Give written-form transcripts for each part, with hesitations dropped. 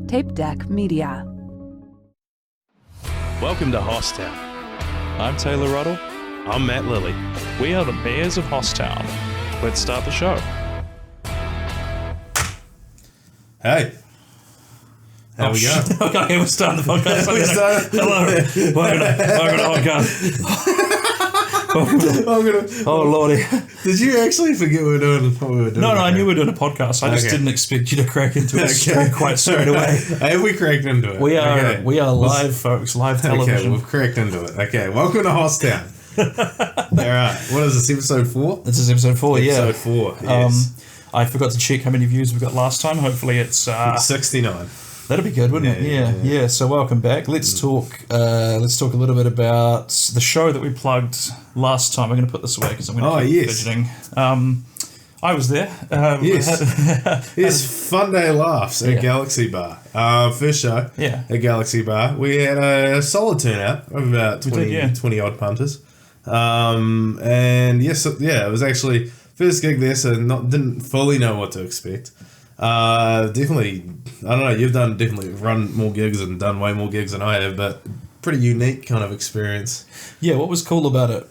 Tape Deck Media. Welcome to Hosstown. I'm Taylor Ruddle. I'm Matt Lilly. We are the mayors of Hosstown. Let's start the show. Hey. How we going? Okay, we're starting the podcast. Hello. Welcome to Hosstown. Oh, Lordy. Did you actually forget what we were doing? No, I knew we were doing a podcast. I just didn't expect you to crack into it quite straight away. Hey, we cracked into it. We are live, folks. Live television. Okay, we've cracked into it. Okay, welcome to Hosstown. All right. What is this, episode 4? This is episode 4, yeah. Episode 4, yes. I forgot to check how many views we got last time. Hopefully it's 69. That'd be good, wouldn't it? Yeah. So welcome back. Let's talk a little bit about the show that we plugged last time. I'm going to put this away because I'm going to keep fidgeting. I was there. Yes, Funday Laughs at Galaxy Bar. First show at Galaxy Bar. We had a solid turnout of about 20 odd punters. And yes, it was actually first gig there, so didn't fully know what to expect. Definitely, I don't know, you've definitely run more gigs and done way more gigs than I have, but pretty unique kind of experience. Yeah, what was cool about it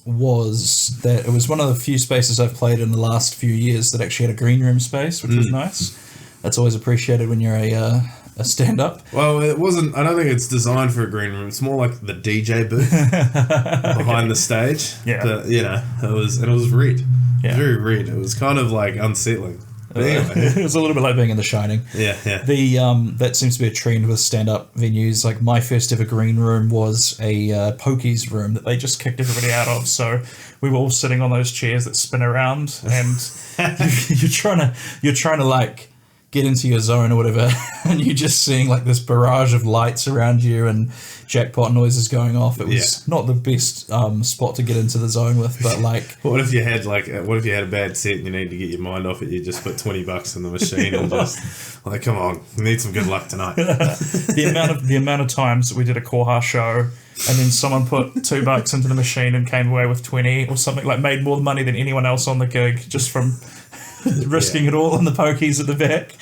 was that it was one of the few spaces I've played in the last few years that actually had a green room space, which was nice. That's always appreciated when you're a stand-up. Well, it wasn't, I don't think it's designed for a green room. It's more like the DJ booth behind the stage. Yeah. But, it was red. Yeah. Very red. It was kind of like unsettling. But anyway. It was a little bit like being in The Shining. Yeah. That seems to be a trend with stand-up venues. Like my first ever green room was a pokies room that they just kicked everybody out of. So we were all sitting on those chairs that spin around, and you're trying to like get into your zone or whatever, and you're just seeing like this barrage of lights around you and jackpot noises going off. It was not the best spot to get into the zone with, but like... What if you had a bad set and you need to get your mind off it, you just put $20 in the machine and just like, come on, you need some good luck tonight. the amount of times that we did a Koha show and then someone put $2 into the machine and came away with 20 or something, like made more money than anyone else on the gig just from risking it all in the pokies at the back.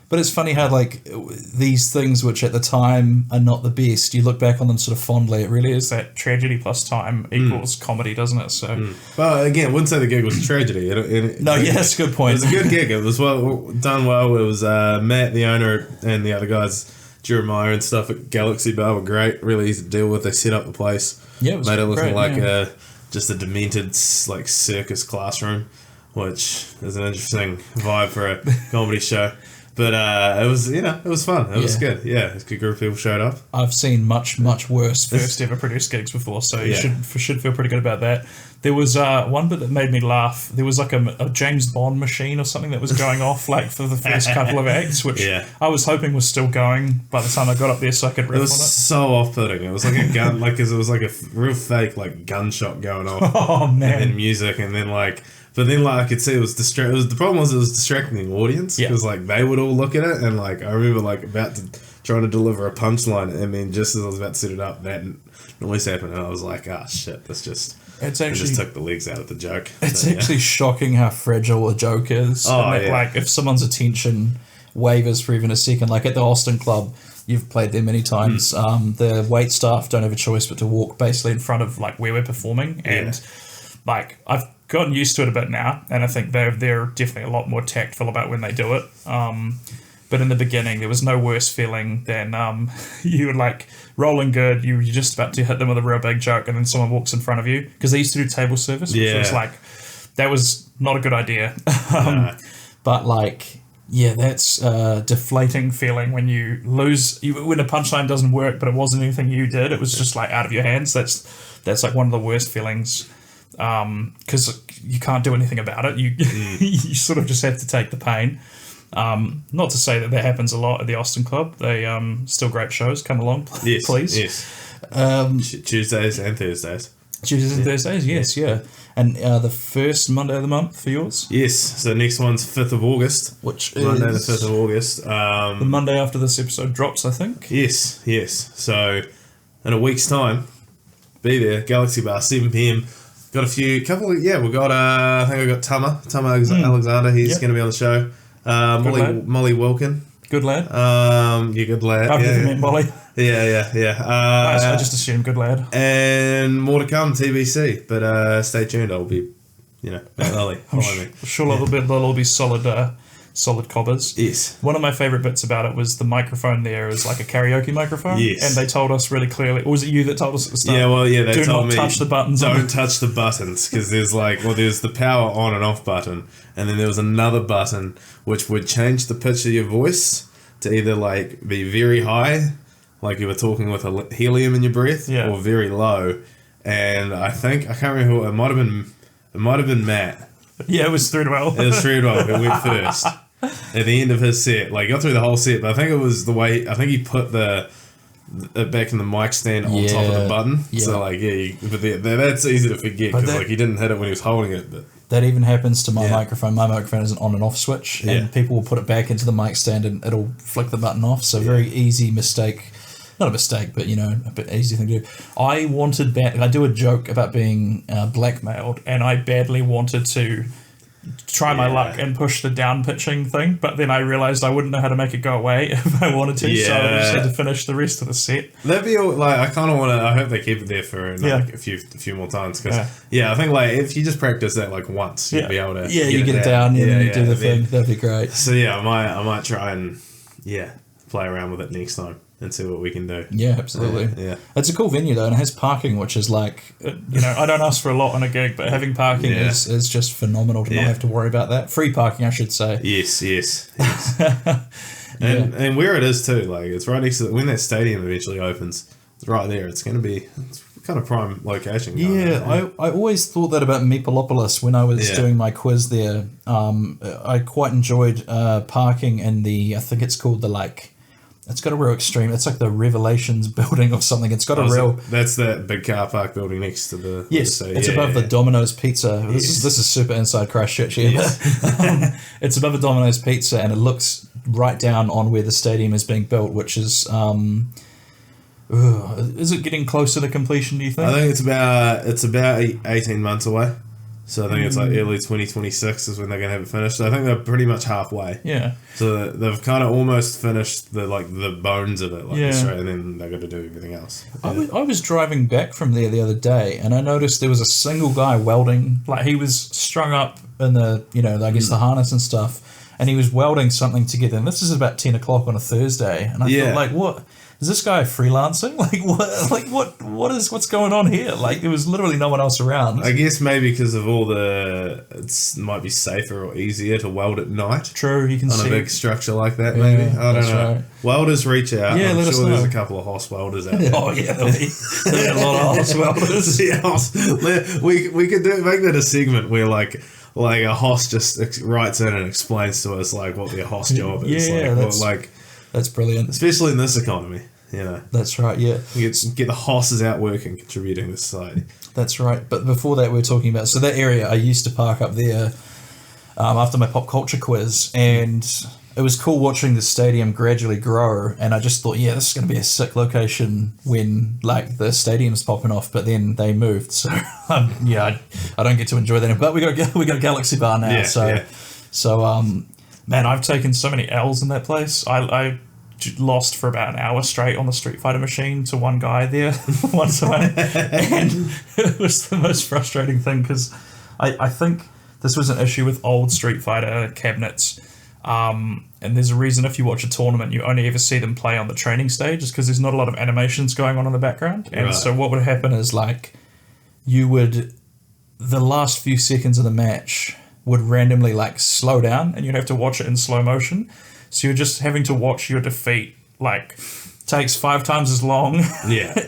But it's funny how like these things which at the time are not the best, you look back on them sort of fondly. It really is that tragedy plus time equals comedy, doesn't it? So, well, again, I wouldn't say the gig was a tragedy. That's a good point. It was a good gig. It was done well. It was Matt, the owner, and the other guys, Jeremiah and stuff at Galaxy Bar were great. Really easy to deal with. They set up the place. Yeah, it was made it look like just a demented like circus classroom, which is an interesting vibe for a comedy show. But it was fun. It was good. Yeah, a good group of people showed up. I've seen much worse first ever produced gigs before, so you should feel pretty good about that. There was one bit that made me laugh. There was like a James Bond machine or something that was going off like for the first couple of acts, which I was hoping was still going by the time I got up there, so I could riff on it. It was so off-putting. It was like a gun, it was like a real fake like gunshot going off. Oh man! And then music, and then like. But then, like, I could see the problem was it was distracting the audience because, like, they would all look at it, and, like, I remember, like, trying to deliver a punchline, and then just as I was about to set it up, that noise happened, and I was like, shit, it just took the legs out of the joke. It's actually shocking how fragile a joke is. Like, if someone's attention wavers for even a second, like at the Austin Club, you've played there many times, the wait staff don't have a choice but to walk basically in front of, like, where we're performing, and, like, I've gotten used to it a bit now, and I think they're definitely a lot more tactful about when they do it. But in the beginning, there was no worse feeling than you were like rolling good, you're just about to hit them with a real big joke, and then someone walks in front of you, because they used to do table service, which was like, that was not a good idea. But like, that's a deflating feeling when you lose, when a punchline doesn't work, but it wasn't anything you did, it was just like out of your hands. That's like one of the worst feelings. Because you can't do anything about it. You sort of just have to take the pain. Not to say that happens a lot at the Austin Club. They still great shows. Come along, please. Yes. Tuesdays and Thursdays. Yes. And the first Monday of the month for yours? Yes. So next one's 5th of August. Which Monday is... the 5th of August. The Monday after this episode drops, I think. Yes. So in a week's time, be there, Galaxy Bar, 7 p.m. got a few, we got, I think we got Tama Alexander, he's going to be on the show. Molly Wilkin. Good lad. Good lad. I've never met Molly. Yeah. I just assumed good lad. And more to come, TBC. But stay tuned. I'll be, early. Follow me. Sure, they'll all be solid cobbers. Yes. One of my favourite bits about it was the microphone there is like a karaoke microphone. Yes. And they told us really clearly, or was it you that told us at the start? They told me. Do not touch the buttons. Don't touch the buttons, because there's there's the power on and off button, and then there was another button which would change the pitch of your voice to either be very high, like you were talking with a helium in your breath, or very low. And I can't remember who it might have been Matt. Yeah, it was 3-12. It was 3-12. It went first at the end of his set. Got through the whole set, but I think it was the way he put the back in the mic stand on top of the button. Yeah. So that's easy to forget because he didn't hit it when he was holding it. But that even happens to my microphone. My microphone is an on and off switch, and people will put it back into the mic stand and it'll flick the button off. So very easy mistake. Not a mistake, but a bit easy thing to do. I do a joke about being blackmailed, and I badly wanted to try my luck and push the down pitching thing, but then I realised I wouldn't know how to make it go away if I wanted to, so I just had to finish the rest of the set. That'd be I kind of want to. I hope they keep it there for a few more times because I think if you just practice that once, you'll be able to you get it down, you do the thing. That'd be great. So I might try and play around with it next time and see what we can do. Yeah, absolutely. Yeah. It's a cool venue though, and it has parking, which is I don't ask for a lot on a gig, but having parking is just phenomenal to not have to worry about that. Free parking, I should say. Yes. And where it is too, it's right next to when that stadium eventually opens, it's right there. It's going to be kind of prime location. I always thought that about Meepalopolis when I was doing my quiz there. I quite enjoyed parking in I think it's called it's got a real extreme. It's like the Revelations building or something. It's got a real. That's that big car park building next to the. Yes, it's above the Domino's Pizza. This is super inside Christchurch here. Yes. It's above the Domino's Pizza, and it looks right down on where the stadium is being built, which is. Is it getting closer to completion? Do you think? I think it's about 18 months away. So I think it's early 2026 is when they're going to have it finished. So I think they're pretty much halfway. Yeah. So they've kind of almost finished the bones of it, and then they're going to do everything else. Yeah. I was driving back from there the other day, and I noticed there was a single guy welding. He was strung up in the, I guess the harness and stuff, and he was welding something together. And this is about 10 o'clock on a Thursday, and I thought, what? Is this guy freelancing? What's going on here? There was literally no one else around. I guess maybe because of all it might be safer or easier to weld at night. True, you can see on a big structure like that. Maybe I don't know. Right. Welders reach out. Yeah, I'm sure there's a couple of Hoss welders out there. Oh yeah, there'll be a lot of Hoss welders. We could make that a segment where a Hoss just writes in and explains to us what their Hoss job is. That's brilliant, especially in this economy. That's right. Yeah, get the Hosses out working, contributing to society. That's right. But before that, we were talking about that area. I used to park up there after my pop culture quiz, and it was cool watching the stadium gradually grow. And I just thought, this is going to be a sick location when the stadium's popping off. But then they moved, so I don't get to enjoy that. But we got Galaxy Bar now, man, I've taken so many L's in that place. I lost for about an hour straight on the Street Fighter machine to one guy there one time, and it was the most frustrating thing because I think this was an issue with old Street Fighter cabinets, and there's a reason if you watch a tournament you only ever see them play on the training stage is because there's not a lot of animations going on in the background, and so what would happen is the last few seconds of the match would randomly slow down and you'd have to watch it in slow motion. So you're just having to watch your defeat, takes 5 times as long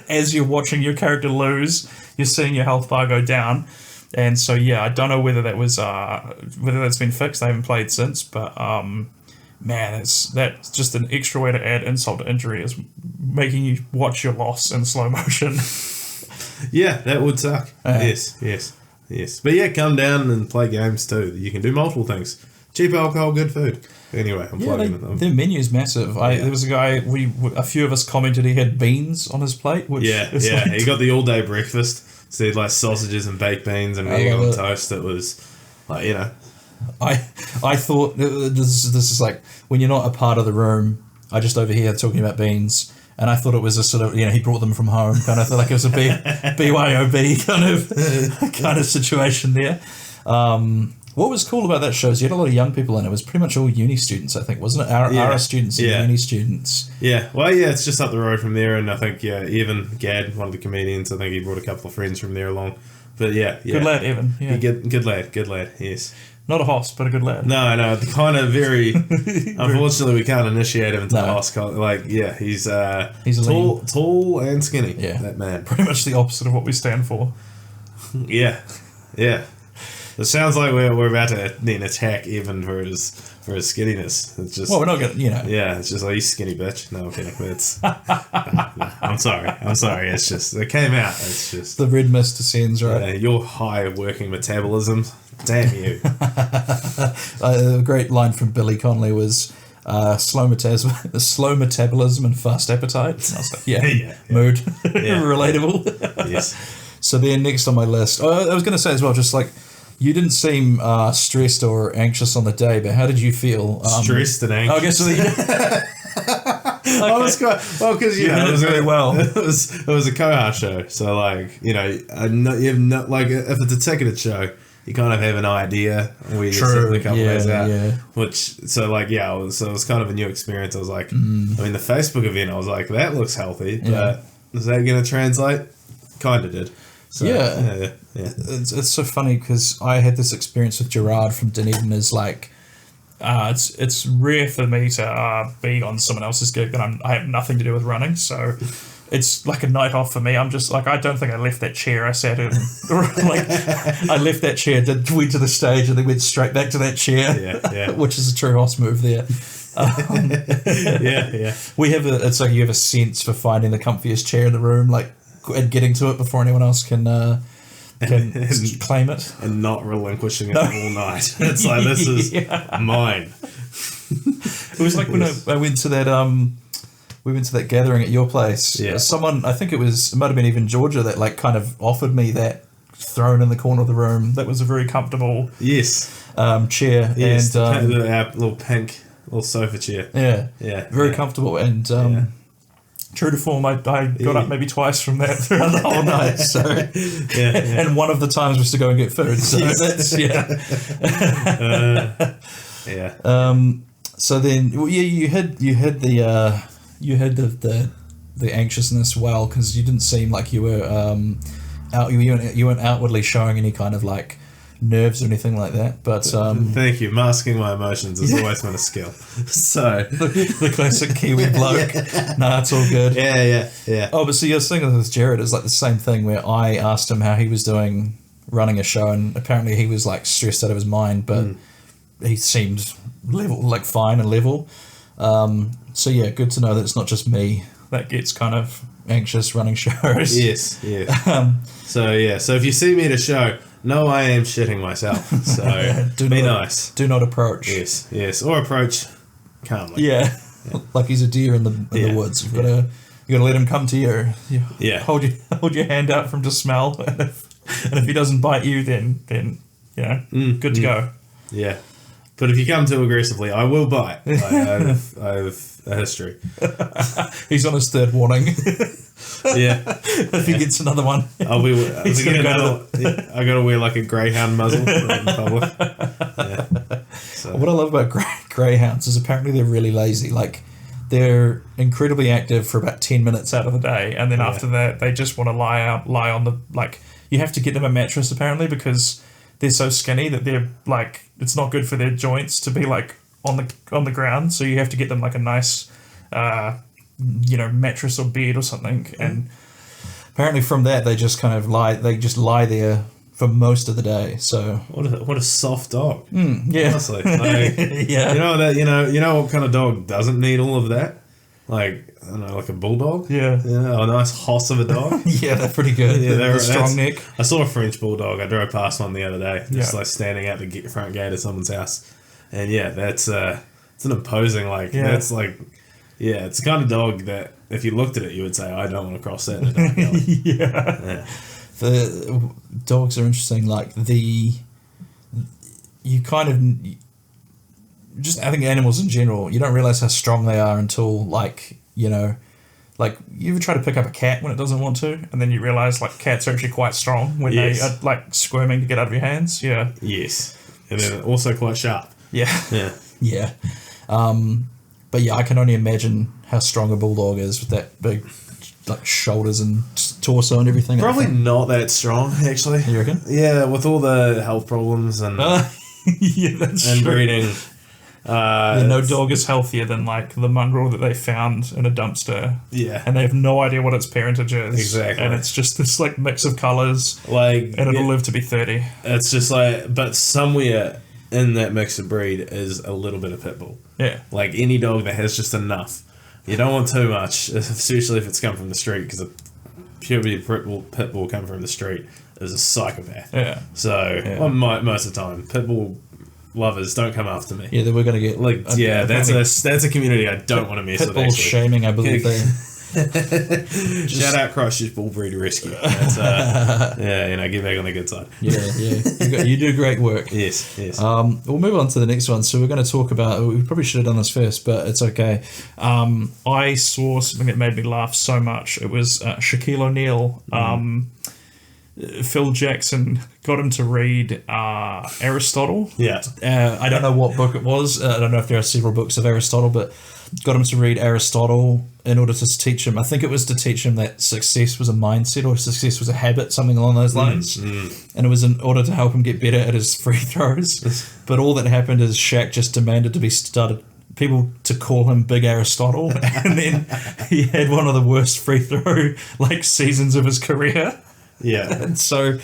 as you're watching your character lose. You're seeing your health bar go down. And so, I don't know whether that was, whether that's been fixed. I haven't played since, but, man, that's just an extra way to add insult to injury is making you watch your loss in slow motion. Yeah, that would suck. Yes. But come down and play games too. You can do multiple things. Cheap alcohol, good food. Anyway, I'm plugging it. Their menu's massive. There was a guy, a few of us commented he had beans on his plate. Which he got the all-day breakfast. So like sausages and baked beans and egg on toast. It was like, you know. I thought this is like when you're not a part of the room. I just overhear talking about beans, and I thought it was a sort of, you know, he brought them from home kind of, like it was a BYOB kind of situation there. What was cool about that show is you had a lot of young people in it. It was pretty much all uni students, I think, wasn't it? Our students and uni students. Yeah, well, yeah, it's just up the road from there, and I think, even Gad, one of the comedians, I think he brought a couple of friends from there along. But yeah. Good lad, Evan. Yeah. Good lad, yes. Not a Hoss, but a good lad. No, kind of very. Unfortunately, we can't initiate him into Hoss. Like, yeah, he's tall and skinny. Yeah, that man. Pretty much the opposite of what we stand for. Yeah. It sounds like we're about to then attack Evan for his skinniness. It's just, well, we're not gonna, you know. Yeah, it's just like, you skinny bitch. No, I'm kidding. It's no, I'm sorry. It's just, it came out. It's just the red mist descends, right? Your high working metabolism. Damn you. A great line from Billy Connolly was slow metabolism and fast appetite. And I was like, yeah. Mood. Relatable. Yes. So then next on my list, I was going to say as well, just like, you didn't seem stressed or anxious on the day, but how did you feel? Stressed and anxious. I guess I was quite well, because it was really well. It was a co-host show, so like, you know, like if it's a ticketed show, you kind of have an idea where you're sitting a couple days out. Yeah. Which, so like, it was kind of a new experience. I was like, I mean, the Facebook event, I was like, that looks healthy, but is that going to translate? Kind of did. So, yeah. It's so funny because I had this experience with Gerard from Dunedin. Is like, it's rare for me to be on someone else's gig and I have nothing to do with running, so it's like a night off for me. I'm just like, I don't think I left that chair I sat in. Like, I left that chair, went to the stage, and then went straight back to that chair. Yeah. Which is a true Hoss move there. We have it's like you have a sense for finding the comfiest chair in the room, like, and getting to it before anyone else can claim it, and not relinquishing it all night. It's like, this is mine. It was like when I went to that we went to that gathering at your place. Yeah. Someone, I think it might have been even Georgia, that like kind of offered me that throne in the corner of the room. That was a very comfortable chair. Yes, and our little pink little sofa chair. Yeah. Very comfortable, and true to form, I got up maybe twice from that throughout the whole night. So and one of the times was to go and get food. So that's so then you had the anxiousness, well, because you didn't seem like you were you weren't outwardly showing any kind of like nerves or anything like that, but thank you. Masking my emotions has always been a skill. So the classic Kiwi bloke. No, it's all good. Yeah. Oh, but so your thing with Jared is like the same thing, where I asked him how he was doing running a show, and apparently he was like stressed out of his mind, but he seemed level, like fine and level. So yeah, good to know that it's not just me that gets kind of anxious running shows. Yes. So if you see me at a show, no, I am shitting myself. So be nice. Do not approach. Yes. Or approach calmly. Yeah. Like he's a deer in the woods. You've got to let him come to you. Hold your hand out for him to smell, and if he doesn't bite you, then good to go. Yeah. But if you come too aggressively, I will bite. I have a history. He's on his third warning. If he gets another one, I gotta wear like a greyhound muzzle in public. So. What I love about greyhounds is apparently they're really lazy. Like, they're incredibly active for about 10 minutes out of the day, and then after that they just want to lie on the, like, you have to get them a mattress apparently, because they're so skinny that they're like, it's not good for their joints to be like on the ground, so you have to get them like a nice mattress or bed or something. And apparently from that they just kind of lie there for most of the day. So what a soft dog. Honestly, like, you know what kind of dog doesn't need all of that? Like, I don't know, like a bulldog. A nice hoss of a dog. They're pretty good. They're strong neck. I saw a French bulldog. I drove past one the other day, just like standing out the front gate of someone's house, and that's it's an imposing, like, that's like, it's the kind of dog that if you looked at it you would say, I don't want to cross that in a dark alley. the dogs are interesting. Like you kind of just, I think animals in general, you don't realize how strong they are until like, you know, like you ever try to pick up a cat when it doesn't want to, and then you realize like cats are actually quite strong when they are like squirming to get out of your hands. Yeah. Yes. And then also quite sharp. Yeah. Yeah. Yeah. But yeah, I can only imagine how strong a bulldog is with that big like shoulders and torso and everything. Probably not that strong, actually. You reckon? Yeah, with all the health problems and yeah, that's and true. breeding. No dog is healthier than like the mongrel that they found in a dumpster. Yeah. And they have no idea what its parentage is. Exactly. And it's just this like mix of colours. Like, and it'll live to be 30. It's just like, but somewhere in that mix of breed is a little bit of pit bull. Yeah. Like any dog that has just enough. You don't want too much, especially if it's come from the street, because a purely pit bull come from the street is a psychopath. Yeah. So, well, most of the time, pit bull lovers don't come after me. Yeah, that we're gonna get like that's a community I don't want to mess with. Pitbull shaming, I believe. Shout out Christchurch Bull Breed Rescue. That's, get back on the good side. Yeah. You do great work. Yes. We'll move on to the next one. So we're going to talk about. We probably should have done this first, but it's okay. I saw something that made me laugh so much. It was Shaquille O'Neal. Phil Jackson got him to read Aristotle. Yeah. I don't know what book it was. I don't know if there are several books of Aristotle, but got him to read Aristotle in order to teach him. I think it was to teach him that success was a mindset or success was a habit, something along those lines. And it was in order to help him get better at his free throws. But all that happened is Shaq just demanded to be people to call him Big Aristotle, and then he had one of the worst free throw seasons of his career. Yeah. And so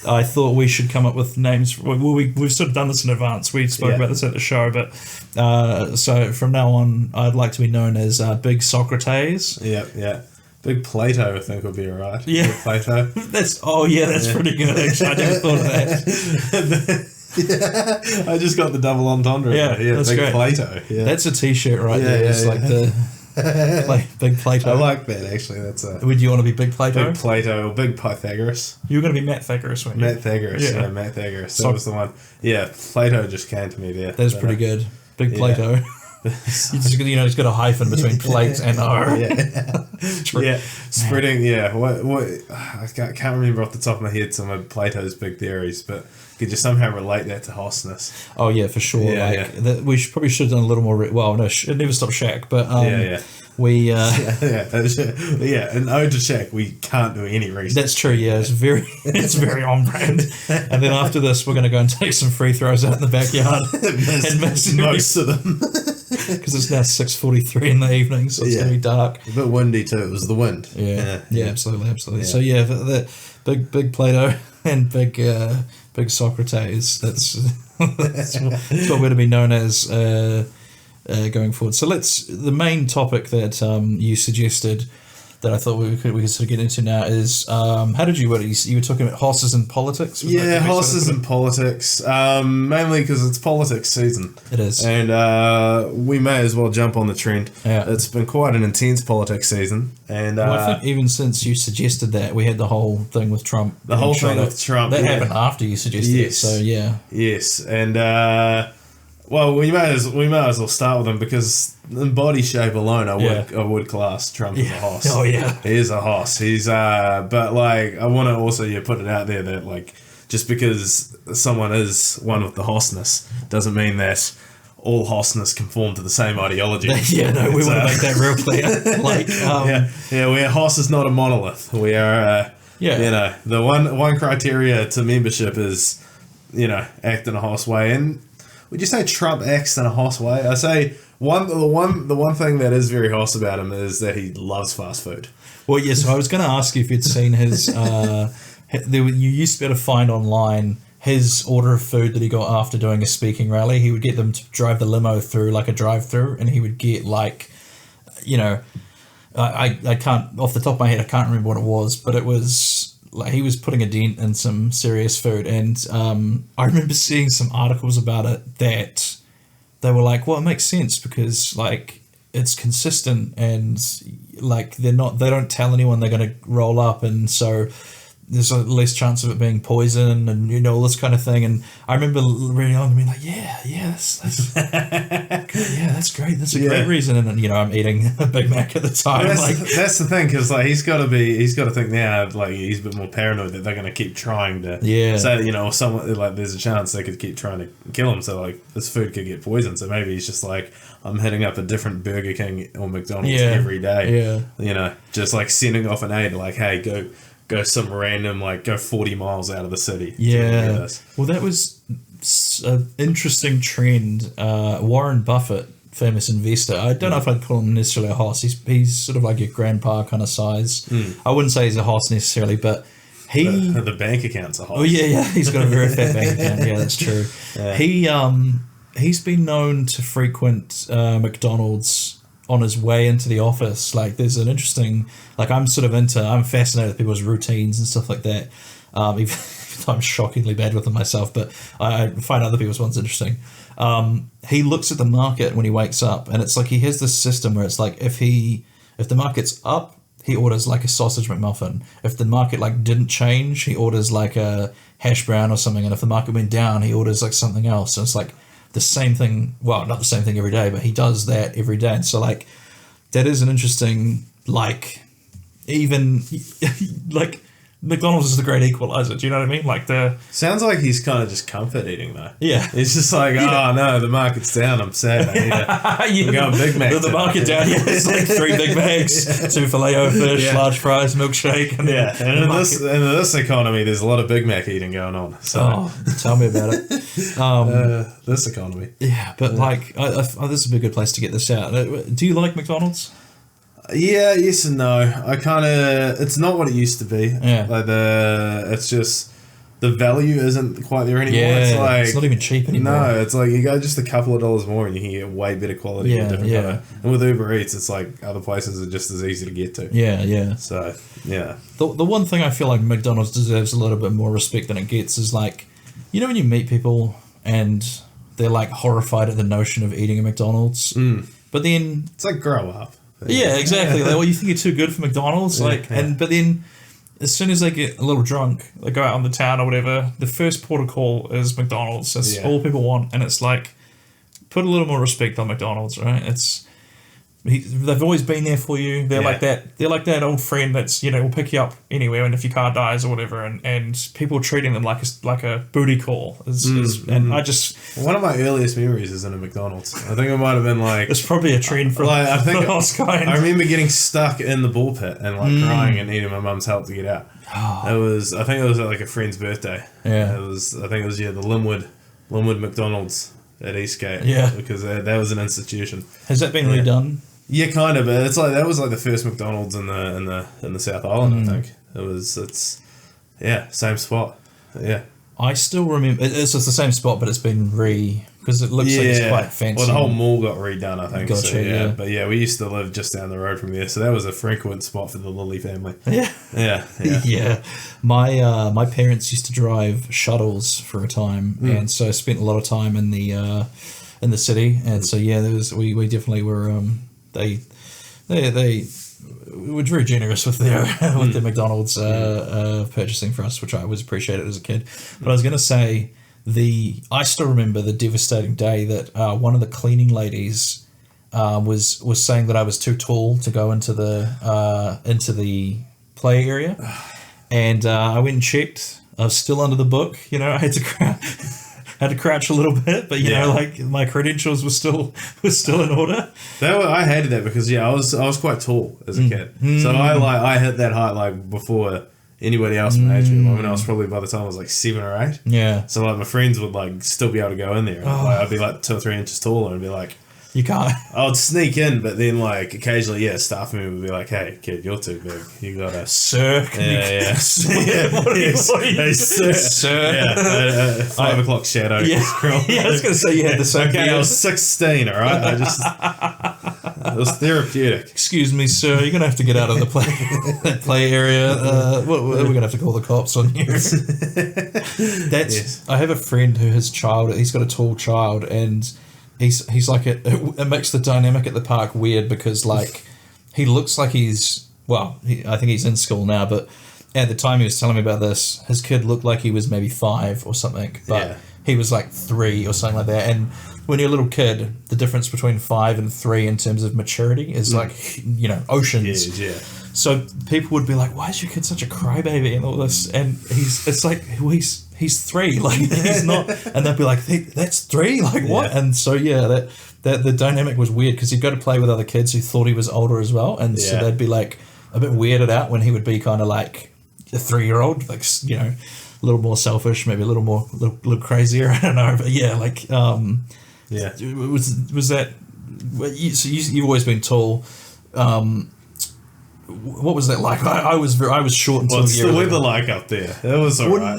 I thought we should come up with names. We've sort of done this in advance. We spoke about this at the show, but so from now on, I'd like to be known as Big Socra-tays. Yeah. Big Plato, I think, would be alright. Yeah. Big Plato. That's pretty good, actually. I never thought of that. Yeah, I just got the double entendre. Yeah, that's Big great. Plato. Yeah. That's a T-shirt there. It's like the Big Plato. I like that, actually. That's a. Would you want to be Big Plato? Big Plato or Big Pythagoras. You were going to be Matt Pythagoras, weren't you? Matt Pythagoras, yeah, Matt Pythagoras. That was the one. Yeah, Plato just came to me there. That's pretty good. Big Plato. It's got a hyphen between plate and R. Yeah, spreading. Yeah, what? I can't remember off the top of my head some of Plato's big theories, but could you somehow relate that to Hossness? Oh yeah, for sure. We probably should have done a little more. It never stopped Shaq, but we an ode to Shaq. We can't do any research. That's true. Yeah, it's very on brand. And then after this, we're going to go and take some free throws out in the backyard and most of them. Because it's now 6:43 in the evening, so it's going to be dark. A bit windy too. It was the wind. Yeah, absolutely. Yeah. So the big Plato and big Socra-tays. That's what we're to be known as going forward. So the main topic that you suggested that I thought we could sort of get into now is how did you were talking about Hosses and politics? Yeah, Hosses and politics. Mainly because it's politics season. It is, and we may as well jump on the trend. Yeah. It's been quite an intense politics season, and I think even since you suggested that, we had the whole thing with Trump. The whole thing with Trump that happened after you suggested it. So yes, and. Well, we may as well start with him because in body shape alone, I would class Trump as a Hoss. Oh yeah, he is a Hoss. He's but I want to also put it out there that just because someone is one with the Hossness doesn't mean that all Hossness conform to the same ideology. We want to make that real clear. We're Hoss is not a monolith. We are the one criteria to membership is act in a Hoss way. And would you say Trump acts in a Hoss way? I say the one thing that is very Hoss about him is that he loves fast food. Well, yes. I was going to ask you if you'd seen his. You used to be able to find online his order of food that he got after doing a speaking rally. He would get them to drive the limo through a drive-through, and he would get I can't off the top of my head. I can't remember what it was, but it was. He was putting a dent in some serious food, and I remember seeing some articles about it that they were well, it makes sense because it's consistent and they don't tell anyone they're going to roll up, and so there's a less chance of it being poison and, you know, all this kind of thing. And I remember reading on and being like, that's that's great. That's a great reason. And then, you know, I'm eating a Big Mac at the time. That's the thing, because like he's got to think now, like he's a bit more paranoid that they're going to keep trying to say, you know, someone, like there's a chance they could keep trying to kill him. So like this food could get poisoned. So maybe he's just like, I'm hitting up a different Burger King or McDonald's every day. Yeah. You know, just like sending off an aide, like, hey, go some random, like, go 40 miles out of the city. Yeah. Well, that was an interesting trend. Warren Buffett, famous investor, I don't know if I'd call him necessarily a hoss. He's sort of like your grandpa kind of size. I wouldn't say he's a hoss necessarily, but the bank account's a hoss. Oh, yeah. He's got a very fat bank account. Yeah, that's true. Yeah. He's been known to frequent McDonald's on his way into the office. Like, there's an interesting, like, I'm fascinated with people's routines and stuff like that. Even though I'm shockingly bad with them myself, but I find other people's ones interesting. He looks at the market when he wakes up, and it's like he has this system where it's like if the market's up, he orders like a sausage McMuffin. If the market like didn't change, he orders like a hash brown or something. And if the market went down, he orders like something else. And it's like the same thing, well, not the same thing every day, but he does that every day. And so, like, that is an interesting, like, even, like, McDonald's is the great equalizer. Do you know what I mean? Like sounds like he's kind of just comfort eating though. Yeah, it's just like, oh no, the market's down. I'm sad. I'm going Big Mac. The market down. Yeah, it's like 3 Big Macs, 2 Filet-O-Fish, large fries, milkshake. And in this economy, there's a lot of Big Mac eating going on. So tell me about it. This economy. Yeah, but like, this would be a good place to get this out. Do you like McDonald's? Yeah, yes and no. I kind of, it's not what it used to be. Yeah. Like it's just, the value isn't quite there anymore. Yeah, it's like, it's not even cheap anymore. No, it's like you go just a couple of dollars more and you can get way better quality. And with Uber Eats, it's like other places are just as easy to get to. Yeah. So, yeah. The one thing I feel like McDonald's deserves a little bit more respect than it gets is like, you know when you meet people and they're like horrified at the notion of eating a McDonald's, but then... It's like, grow up. Yeah, exactly. Like, well, you think you're too good for McDonald's, but then as soon as they get a little drunk, they go out on the town or whatever, the first port of call is McDonald's. That's all people want, and it's like, put a little more respect on McDonald's, right? They've always been there for you. They're like that. They're like that old friend that's, you know, will pick you up anywhere, and if your car dies or whatever, and people treating them like a booty call. And I just, one of my earliest memories is in a McDonald's. I think it might have been like, it's probably a trend for like, I think kind. I remember getting stuck in the ball pit and like crying and needing my mum's help to get out. I think it was at like a friend's birthday. Yeah, I think it was the Linwood McDonald's at Eastgate. Yeah, because that was an institution. Has that been redone? Yeah, kind of. But it's like that was like the first McDonald's in the South Island. I think it's same spot. Yeah, I still remember it's just the same spot, but it's been because it looks like it's quite fancy. Well, the whole mall got redone, I think. Gotcha, so, yeah. But yeah, we used to live just down the road from there, so that was a frequent spot for the Lilly family. Yeah. My parents used to drive shuttles for a time, and so I spent a lot of time in the city, and so we definitely were. They were very generous with their with their McDonald's purchasing for us, which I always appreciated as a kid. But I was going to say I still remember the devastating day that one of the cleaning ladies was saying that I was too tall to go into the play area, and I went and checked. I was still under the book. You know, I had to crouch a little bit, but you know, like my credentials were still in order. I hated that because I was quite tall as a kid, so I hit that height like before anybody else my age. I mean, I was probably by the time I was like 7 or 8. Yeah. So like my friends would like still be able to go in there. I'd be like 2 or 3 inches taller and be like, you can't. I would sneak in, but then like occasionally, staff member would be like, "Hey, kid, you're too big. You gotta." Sir. What are you? Hey, sir. Yeah. 5 o'clock shadow. Yeah. I was gonna say you had the same. Okay, I was 16. All right. It was therapeutic. Excuse me, sir. You're gonna have to get out of the play area. We're gonna have to call the cops on you. I have a friend who has child. He's got a tall child, and he's like it makes the dynamic at the park weird because like he looks like I think he's in school now, but at the time he was telling me about this, his kid looked like he was maybe 5 or something, but he was like 3 or something like that. And when you're a little kid, the difference between 5 and 3 in terms of maturity is like, oceans. Yeah. So people would be like, why is your kid such a crybaby and all this? And it's like, well, he's 3, like he's not. And they'd be like, that's 3, like what? And so that the dynamic was weird because he'd go to play with other kids who thought he was older as well, and so they'd be like a bit weirded out when he would be kind of like a 3-year-old, like a little more selfish, maybe a little crazier. I don't know, but was that? So you've always been tall. What was that like? I was short until what's the weather like up there? It was alright.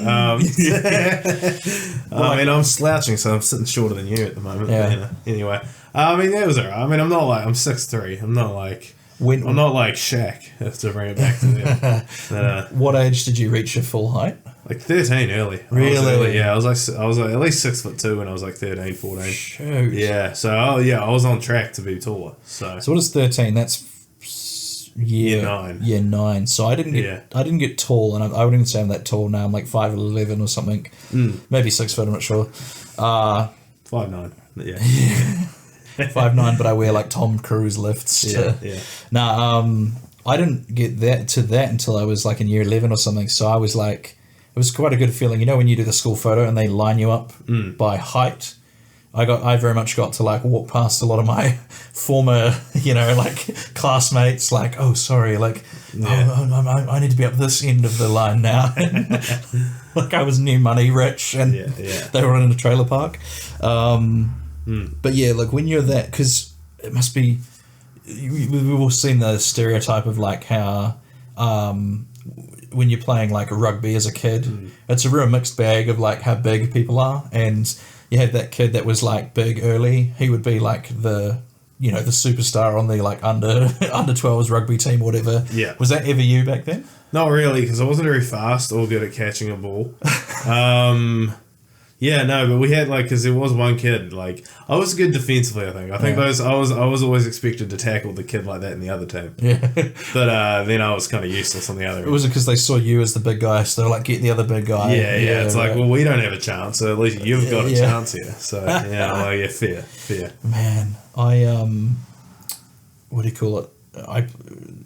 I mean, I'm slouching, so I'm sitting shorter than you at the moment. Yeah. But, anyway, I mean, it was alright. I mean, I'm 6'3". I'm not like Shaq. To bring it back to them. But, what age did you reach your full height? Like 13 early. Really? I was like at least 6'2" when I was like 13, 14. Shoot. Yeah. So I was on track to be taller. So what is 13? That's year 9. Year 9. So I didn't get tall, and I wouldn't say I'm that tall now. I'm like 5'11" or something. Maybe 6 foot. I'm not sure. 5'9". Yeah. 5'9", but I wear like Tom Cruise lifts. I didn't get that until I was like in year 11 or something. So I was like, it was quite a good feeling. When you do the school photo and they line you up by height. I very much got to like walk past a lot of my former, like classmates. Like, oh, sorry, like, I need to be up this end of the line now. Like I was new money rich, and they were in a trailer park. But like when you're that, because it must be, we've all seen the stereotype of like how when you're playing like a rugby as a kid, it's a real mixed bag of like how big people are, and you had that kid that was like big early. He would be like the the superstar on the like under 12s rugby team or whatever. Yeah. Was that ever you back then? Not really, because I wasn't very fast or good at catching a ball. But we had because there was one kid, like I was good defensively. I think I was always expected to tackle the kid like that in the other team. Yeah, but then I was kind of useless on the other. Was it because they saw you as the big guy, so they're like, get the other big guy? Yeah. It's like, well, we don't have a chance, so at least you've got a chance here. So I'm like, fair. Man, what do you call it? I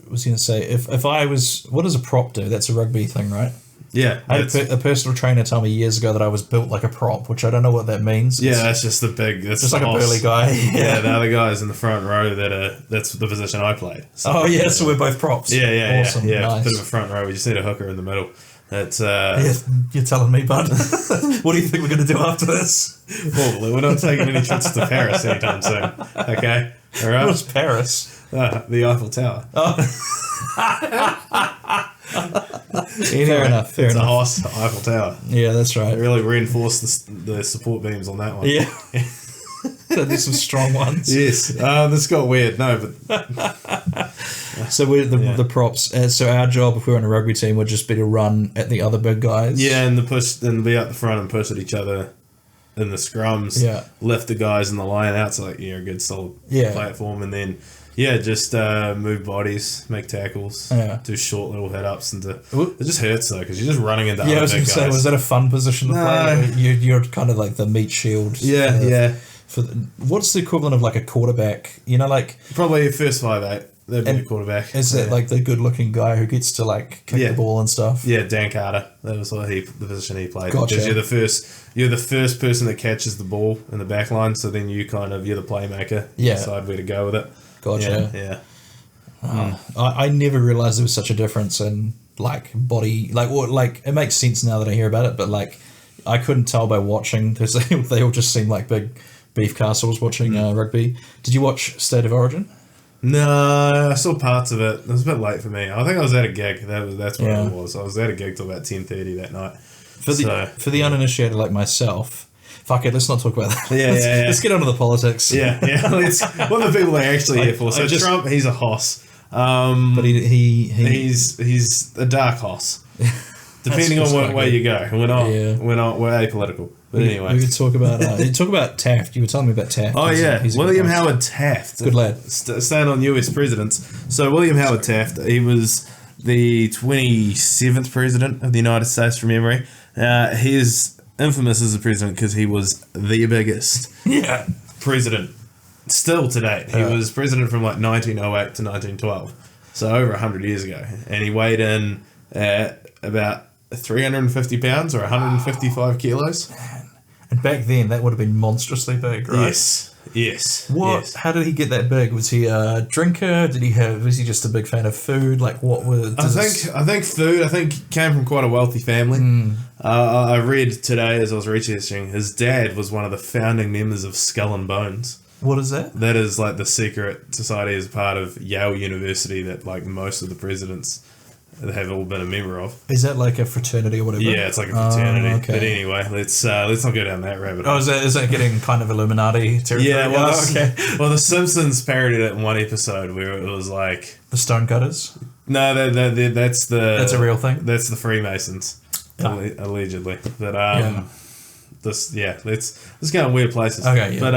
was going to say if I was, what does a prop do? That's a rugby thing, right? Yeah, I had a personal trainer tell me years ago that I was built like a prop, which I don't know what that means. Yeah, that's just the big. That's just like a burly guy. Yeah, the other guys in the front row that's the position I played. So, so we're both props. Yeah, awesome. Yeah. Nice. Bit of a front row. We just need a hooker in the middle. That's you're telling me, bud. What do you think we're going to do after this? Well, we're not taking any trips to Paris anytime soon. Okay, all right. What's Paris? The Eiffel Tower. Fair enough. It's a Hoss Eiffel Tower. Yeah, that's right. They really reinforced the support beams on that one. Yeah. So there's some strong ones. Yes. This got weird. No, but so we're the props. So our job, if we were on a rugby team, would just be to run at the other big guys. Yeah, and be out the front and push at each other in the scrums. Yeah. Lift the guys in the line out so like a good solid platform, and then. Yeah, just move bodies, make tackles, do short little head-ups. It just hurts, though, because you're just running into other big guys. I was going to say, was that a fun position to play? You're kind of like the meat shield. Yeah. What's the equivalent of like a quarterback? Probably first 5'8". That'd be a quarterback. Is that like the good-looking guy who gets to like kick the ball and stuff? Yeah, Dan Carter. That was the position he played. Gotcha. Because you're the first person that catches the ball in the back line, so then you're the playmaker. You decide where to go with it. Gotcha. Yeah. I never realized there was such a difference in like body, it makes sense now that I hear about it, but like I couldn't tell by watching. They all just seem like big beef castles watching rugby. Did you watch State of Origin? No, I saw parts of it. It was a bit late for me. I think I was at a gig. That's what it was. I was at a gig till about 10:30 that night. For the uninitiated like myself. Fuck it, let's not talk about that. Let's get on to the politics. Yeah. What are the people they're actually here for? So Trump, he's a Hoss. But he's a dark Hoss. Depending on what way you go. We're apolitical. But anyway. We could talk about Taft. You were telling me about Taft. Oh, he's William Howard Taft. Good lad. Staying on US presidents. So William Howard Taft, he was the 27th president of the United States from memory. He's infamous as a president because he was the biggest president still to date. He was president from like 1908 to 1912, so over 100 years ago, and he weighed in at about 350 pounds or 155 kilos. Man. And back then, that would have been monstrously big, right? Yes. What? Yes. How did he get that big? Was he a drinker? Was he just a big fan of food? Like, what was? I think food. I think he came from quite a wealthy family. I read today as I was researching, his dad was one of the founding members of Skull and Bones. What is that? That is like the secret society as part of Yale University that like most of the presidents have all been a member of. Is that like a fraternity or whatever? Yeah, it's like a fraternity. Okay. But anyway, let's not go down that rabbit hole. Oh, is that getting kind of Illuminati territory? Yeah, well, okay. Well, The Simpsons parodied it in one episode where it was like The Stonecutters? No, that's a real thing. That's the Freemasons, allegedly. But let's go in weird places. Okay, yeah. But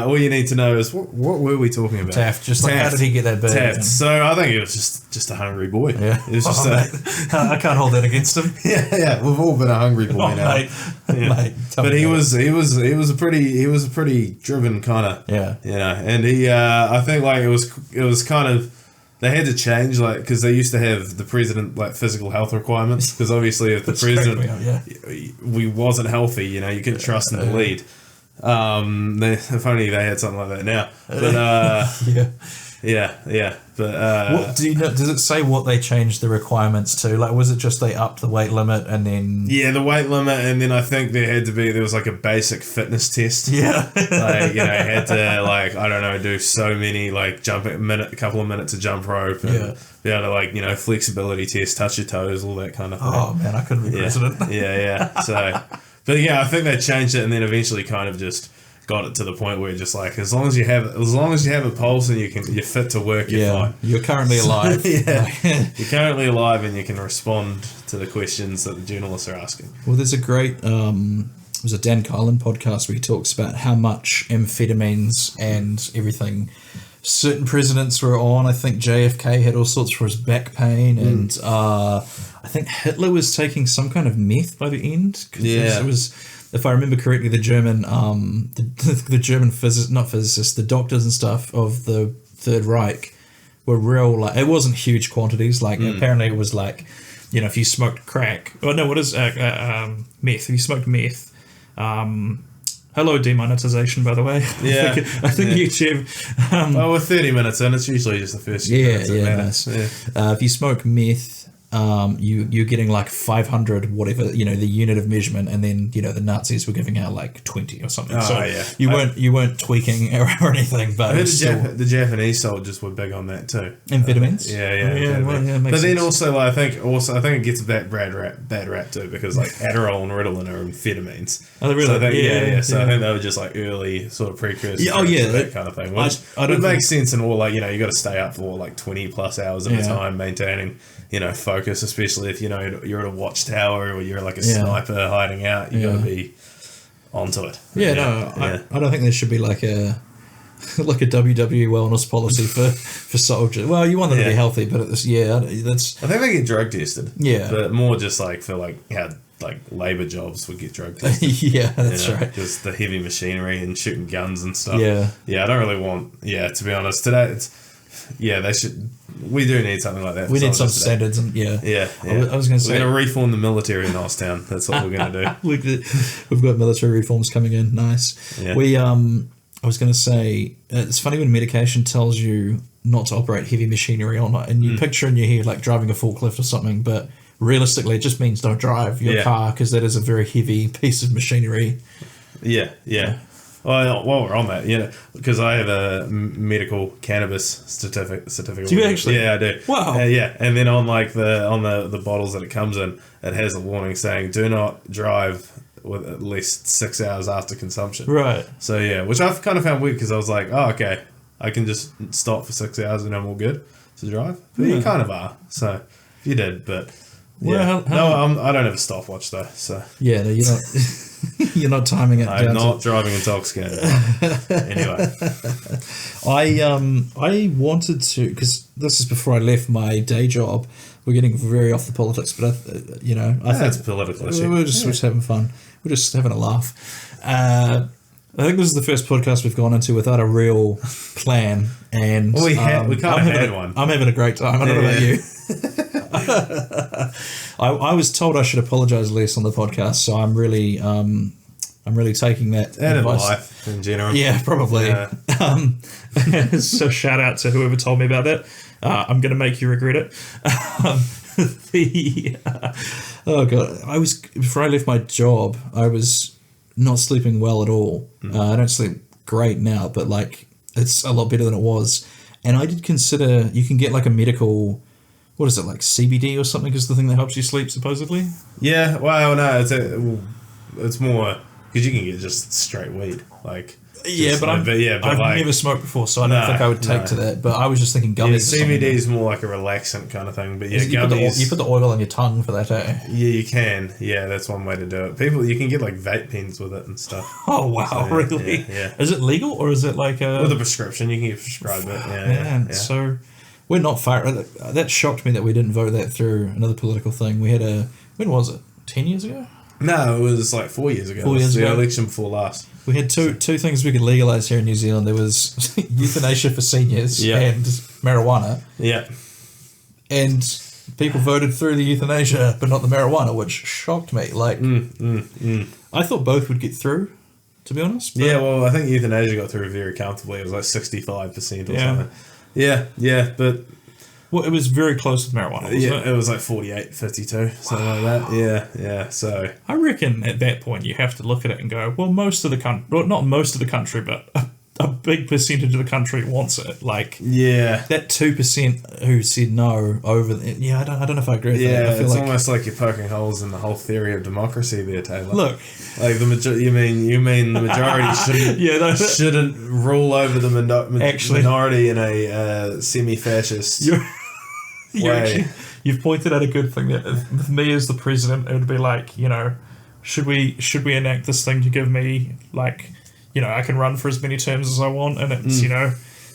all you need to know is what were we talking about? Taft. Just like how did he get that big? Taft. So I think it was just a hungry boy. Yeah. It was just I can't hold that against him. Yeah. We've all been a hungry boy now. Mate. Yeah. Mate, but he was a pretty driven kind of. Yeah. You know, and he I think like it was kind of. They had to change, like, because they used to have the president, like, physical health requirements. Because obviously, if the president we wasn't healthy, you know, you couldn't trust him to lead. If only they had something like that now. But yeah. But what do you know? Does it say what they changed the requirements to? Like, was it just they upped the weight limit and then? Yeah, the weight limit, and then I think there was like a basic fitness test. Yeah, like you had to like I don't know do so many like a couple of minutes of jump rope and be able to like flexibility test, touch your toes, all that kind of thing. Oh man, I couldn't be president. Yeah. So, but yeah, I think they changed it and then eventually kind of just got it to the point where just like as long as you have a pulse and you're fit to work, you're fine. You're currently alive. You're currently alive and you can respond to the questions that the journalists are asking. Well, there's a great it was a Dan Carlin podcast where he talks about how much amphetamines and everything certain presidents were on. I think JFK had all sorts for his back pain, and I think Hitler was taking some kind of meth by the end. It was. If I remember correctly, the German, the German the doctors and stuff of the Third Reich were real, like, it wasn't huge quantities. Like, apparently it was like, if you smoked crack. Oh, no, what is meth? If you smoked meth, hello, demonetization, by the way. Yeah. I think YouTube. Well, we're 30 minutes in. It's usually just the first few minutes. Nice. Yeah. If you smoke meth, you're getting like 500 whatever, the unit of measurement, and then the Nazis were giving out like 20 or something. You weren't tweaking or anything. But I heard the Japanese soldiers were big on that too. Amphetamines. But then also, like, I think it gets a bad rap too, because like Adderall and Ritalin are amphetamines. Oh, really? So So I think they were just like early sort of precursors. That kind of thing. Which would make sense and all. Like you got to stay up for like 20 plus hours at a time, maintaining focus, especially if you're at a watchtower or you're like a sniper hiding out. You got to be onto it. I don't think there should be like a WWE wellness policy for soldiers. Well, you want them to be healthy, but that's I think they get drug tested. Yeah, but more just like for like how like labor jobs would get drug tested. That's right. Just the heavy machinery and shooting guns and stuff. Yeah. I don't really want. To be honest, today they should. We do need something like that. We need some standards, and I was going to say we're going to reform the military in Norristown. That's what we're going to do. We've got military reforms coming in. Nice. Yeah. I was going to say it's funny when medication tells you not to operate heavy machinery all night, and you picture in your head like driving a forklift or something, but realistically, it just means don't drive your car, because that is a very heavy piece of machinery. Yeah. Well, while we're on that, because I have a medical cannabis certificate. Do you actually? Yeah, I do. Wow. And then on like the bottles that it comes in, it has a warning saying, "Do not drive with at least 6 hours after consumption." Right. So which I've kind of found weird, because I was like, oh, okay, I can just stop for 6 hours and I'm all good to drive. But you kind of are. So if you did, but I don't have a stopwatch though. So no, you're not. You're not timing it. I'm not driving intoxicated. Anyway. I wanted to, because this is before I left my day job. We're getting very off the politics, but I think it's political issue. We're just having fun. We're just having a laugh. I think this is the first podcast we've gone into without a real plan, and we kind of had one. I'm having a great time. I don't know about you. I was told I should apologise less on the podcast, so I'm really taking that and advice. In life in general. Yeah, probably. Yeah. So shout out to whoever told me about that. I'm going to make you regret it. Oh god, before I left my job, I was not sleeping well at all. I don't sleep great now, but like it's a lot better than it was. And I did consider you can get like a medical, what is it, like CBD or something, is the thing that helps you sleep supposedly. Yeah, well, no, it's more because you can get just straight weed, like. Yeah, but I've never smoked before, so I don't think I would take to that. But I was just thinking gummies. Yeah, CBD is more like a relaxant kind of thing. But yeah, gummies. You put the oil on your tongue for that, eh? Yeah, you can. Yeah, that's one way to do it. You can get like vape pens with it and stuff. Oh wow, so, really? Yeah. Is it legal or is it like a... With a prescription, you can get prescribed it. Yeah, man, so we're not far... That shocked me that we didn't vote that through. Another political thing. We had when was it? 10 years ago? No, it was like 4 years ago. 4 years ago. The election before last. We had two things we could legalise here in New Zealand. There was euthanasia for seniors and marijuana. Yeah. And people voted through the euthanasia, but not the marijuana, which shocked me. Like, I thought both would get through, to be honest. Yeah, well, I think euthanasia got through very comfortably. It was like 65% or something. Yeah, but... Well, it was very close with marijuana, wasn't it was like 48-52, something like that. Yeah. So I reckon at that point you have to look at it and go, well, most of the country, well, not most of the country, but a big percentage of the country wants it. Like, that 2% who said no over. I don't know if I agree with that. Yeah, I feel it's almost like you're poking holes in the whole theory of democracy there, Taylor. Look, like you mean the majority shouldn't rule over the minority in a semi-fascist. You've pointed out a good thing that with me as the president, it would be like, should we enact this thing to give me like, I can run for as many terms as I want, and it's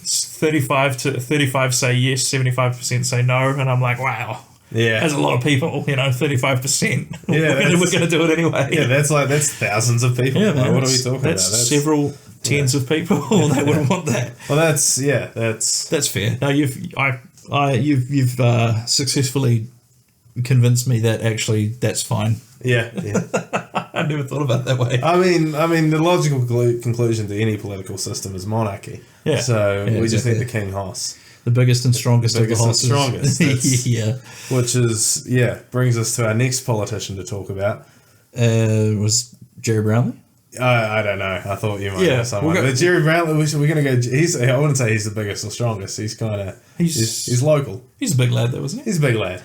it's 35 say yes, 75% say no, and I'm like, wow. Yeah, that's a lot of people, 35%. Yeah, we're going to do it anyway. Yeah, that's thousands of people. Yeah, man, what are we talking about? That's several tens of people that would want that. Well, that's fair. No, you've successfully convinced me that actually that's fine. Yeah. I never thought about it that way. I mean, the logical conclusion to any political system is monarchy. Yeah. So we just need the King Hoss. The biggest and strongest of the Hosses. Strongest. Which is, brings us to our next politician to talk about. Was Jerry Brownlee? I don't know. I thought you might know someone. But Jerry Brownlee, we're going to go... I wouldn't say he's the biggest or strongest. He's kind of... He's local. He's a big lad though, isn't he? He's a big lad.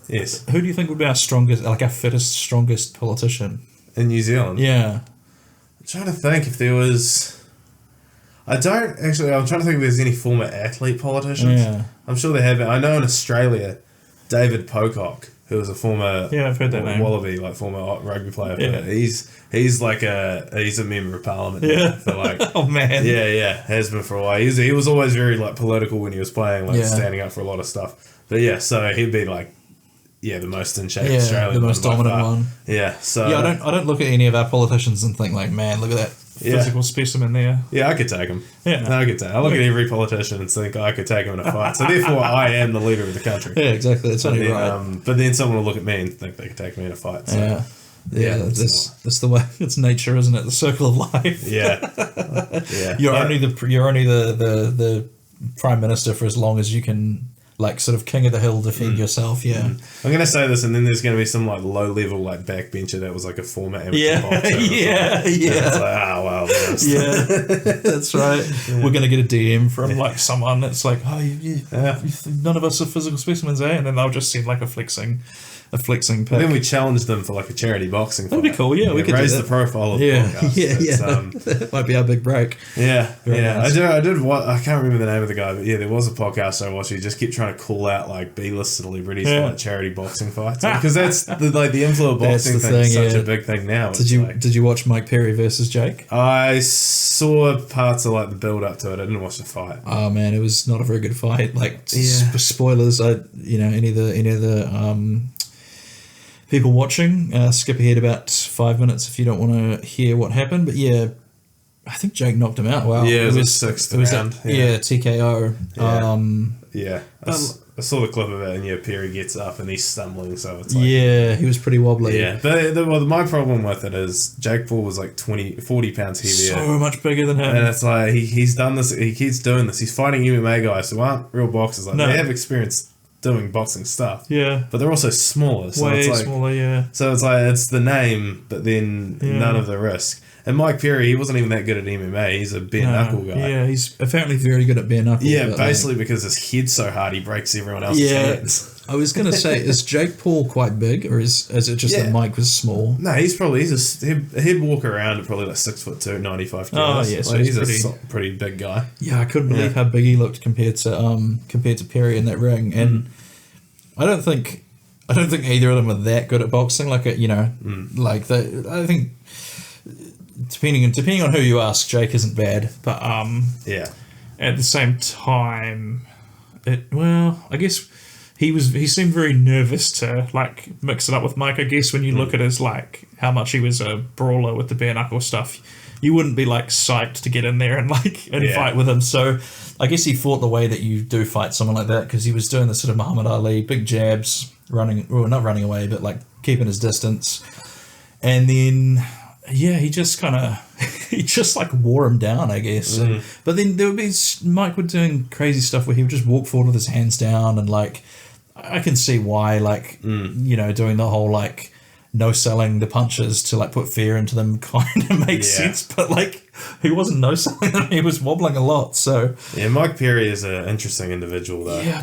Yes. Who do you think would be our strongest, like our fittest, strongest politician? In New Zealand? Yeah. I'm trying to think if there was... I'm trying to think if there's any former athlete politicians. Yeah. I'm sure there have been. I know in Australia, David Pocock, who was a former I've heard that name. Wallaby, like former rugby player. Yeah. He's like he's a member of parliament. Yeah. For like, oh man. Yeah, has been for a while. He was always very like political when he was playing, like standing up for a lot of stuff. But so he'd be like, the most in shape Australian, the most dominant one. Yeah. So I don't look at any of our politicians and think like, man, look at that physical specimen there. Yeah, I could take him. Yeah, I could take. I look at every politician and think I could take him in a fight. So therefore, I am the leader of the country. Yeah, exactly. That's only right. But then someone will look at me and think they could take me in a fight. So, that's the way. It's nature, isn't it? The circle of life. Yeah. You're only the prime minister for as long as you can. Like sort of king of the hill, defend yourself, I'm going to say this, and then there's going to be some like low level like backbencher that was like a former amateur boxer. It's like, that's right. We're going to get a DM from like someone that's like, none of us are physical specimens, eh? And then they'll just send like a flexing a flexing pick. And then we challenged them for like a charity boxing fight. That'd be cool, yeah. We could raise do the that. profile of the podcast. That might be our big break. Yeah, Nice. I did what, I can't remember the name of the guy, but yeah, there was a podcast I watched where he just kept trying to call out like B-list celebrities for like charity boxing fights. Because that's the influencer boxing thing is such a big thing now. Did you watch Mike Perry versus Jake? I saw parts of like the build up to it. I didn't watch the fight. Oh man, it was not a very good fight. Like spoilers, any of the people watching, skip ahead about 5 minutes if you don't want to hear what happened. But yeah, I think Jake knocked him out. Wow. Yeah, it was sixth round. TKO. Yeah. I saw the clip of it, and Perry gets up and he's stumbling, so it's he was pretty wobbly. Yeah, but my problem with it is Jake Paul was like 40 pounds heavier. So much bigger than him. And it's like, he's done this, he keeps doing this. He's fighting MMA guys who aren't real boxers. Like, they have experience doing boxing stuff. Yeah. But they're also smaller. So Way it's like, smaller, yeah. So it's like, it's the name, but then none of the risk. And Mike Perry, he wasn't even that good at MMA. He's a bare knuckle guy. Yeah, he's apparently very good at bare knuckle. Yeah, basically because his head's so hard, he breaks everyone else's hands. I was going to say, is Jake Paul quite big, or is it just that Mike was small? No, he'd walk around at probably like 6'2", 95 kilos. Oh, yeah, so he's a pretty big guy. Yeah, I couldn't believe how big he looked compared to Perry in that ring, and I don't think either of them are that good at boxing. Like I think. Depending on who you ask, Jake isn't bad, but at the same time, I guess he seemed very nervous to like mix it up with Mike. I guess when you look at his like how much he was a brawler with the bare knuckle stuff, you wouldn't be like psyched to get in there and fight with him. So I guess he fought the way that you do fight someone like that, because he was doing the sort of Muhammad Ali big jabs, not running away, but like keeping his distance, and then. Yeah, he just like wore him down, I guess. But then there would be Mike would doing crazy stuff where he would just walk forward with his hands down, and like I can see why, like doing the whole like no selling the punches to like put fear into them kind of makes sense. But like he wasn't no selling them; he was wobbling a lot. So yeah, Mike Perry is an interesting individual, though. Yeah, I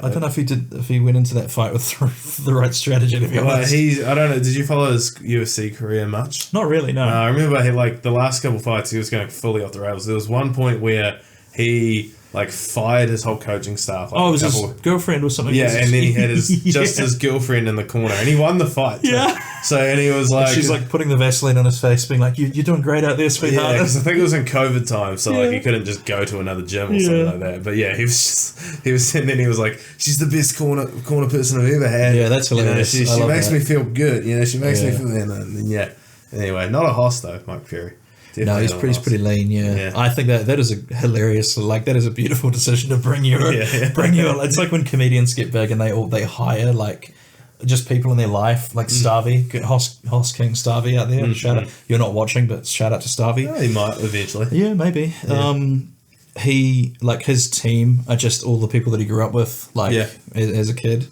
don't know if he went into that fight with the right strategy. To be honest, I don't know. Did you follow his UFC career much? Not really. No. I remember the last couple of fights he was going fully off the rails. There was one point where he fired his whole coaching staff. It was his girlfriend or something. Yeah, and then he had his girlfriend in the corner, and he won the fight. Yeah. So, and he was like... She's like putting the Vaseline on his face, being like, you're doing great out there, sweetheart. Yeah, because I think it was in COVID time, so he couldn't just go to another gym or something like that. But yeah, he was, and then he was like, she's the best corner person I've ever had. Yeah, that's hilarious. She makes me feel good. She makes me feel... And yeah. Anyway, not a hoss though, Mike Perry. Definitely no, he's pretty lean. Yeah. I think that is a hilarious, that is a beautiful decision to bring you. It's like when comedians get big and they hire just people in their life, like Starvey, Hoss King Starvey out there. Shout out, you're not watching, but shout out to Starvey. Yeah, he might eventually. Yeah, maybe. Yeah. He his team are just all the people that he grew up with, as a kid.